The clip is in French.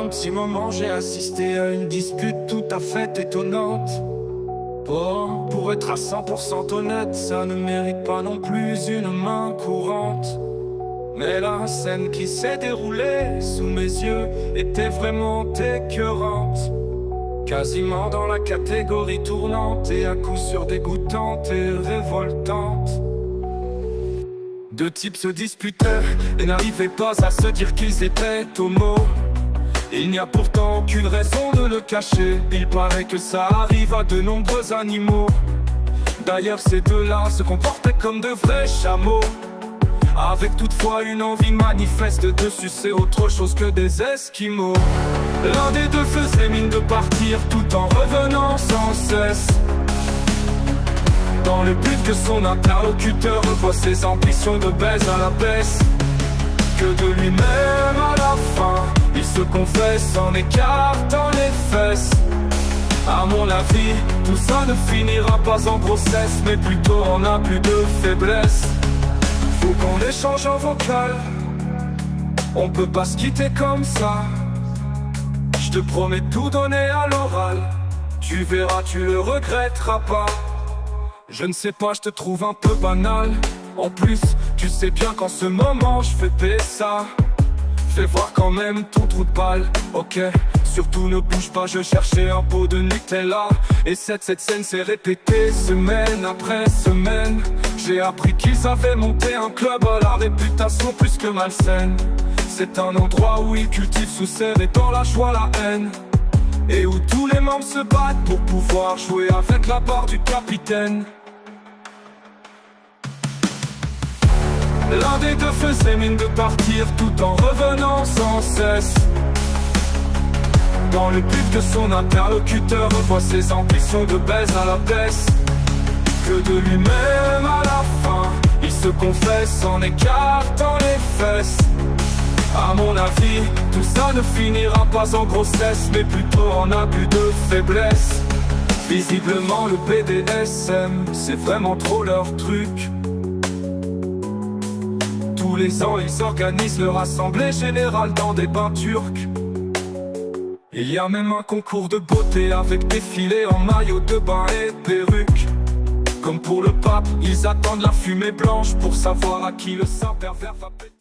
un petit moment, j'ai assisté à une dispute tout à fait étonnante. Oh, pour être à 100% honnête, ça ne mérite pas non plus une main courante. Mais la scène qui s'est déroulée sous mes yeux était vraiment écœurante. Quasiment dans la catégorie tournante et à coup sûr dégoûtante et révoltante. Deux types se disputaient et n'arrivaient pas à se dire qu'ils étaient homo. Il n'y a pourtant aucune raison de le cacher. Il paraît que ça arrive à de nombreux animaux. D'ailleurs ces deux-là se comportaient comme de vrais chameaux, avec toutefois une envie manifeste de sucer autre chose que des esquimaux. L'un des deux faisait mine de partir tout en revenant sans cesse, dans le but que son interlocuteur revoie ses ambitions de baise à la baisse. Que de lui-même à la fin, il se confesse en écartant les fesses. À mon avis, tout ça ne finira pas en grossesse, mais plutôt en abus de faiblesse. Faut qu'on échange en vocal, on peut pas se quitter comme ça. Je te promets tout donner à l'oral, tu verras, tu le regretteras pas. Je ne sais pas, je te trouve un peu banal. En plus, tu sais bien qu'en ce moment je fais payer ça. Fais voir quand même ton trou de balle, ok. Surtout ne bouge pas, je cherchais un pot de Nutella. Et cette scène s'est répétée semaine après semaine. J'ai appris qu'ils avaient monté un club à la réputation plus que malsaine. C'est un endroit où ils cultivent sous serre et dans la joie la haine, et où tous les membres se battent pour pouvoir jouer avec la barre du capitaine. L'un des deux faisait mine de partir tout en revenant sans cesse, dans le but que son interlocuteur revoie ses ambitions de baise à la baisse. Que de lui-même à la fin, il se confesse en écartant les fesses. À mon avis, tout ça ne finira pas en grossesse, mais plutôt en abus de faiblesse. Visiblement le BDSM, c'est vraiment trop leur truc. Tous les ans ils organisent leur assemblée générale dans des bains turcs. Il y a même un concours de beauté avec défilé en maillot de bain et perruque. Comme pour le pape, ils attendent la fumée blanche pour savoir à qui le saint pervers va péter.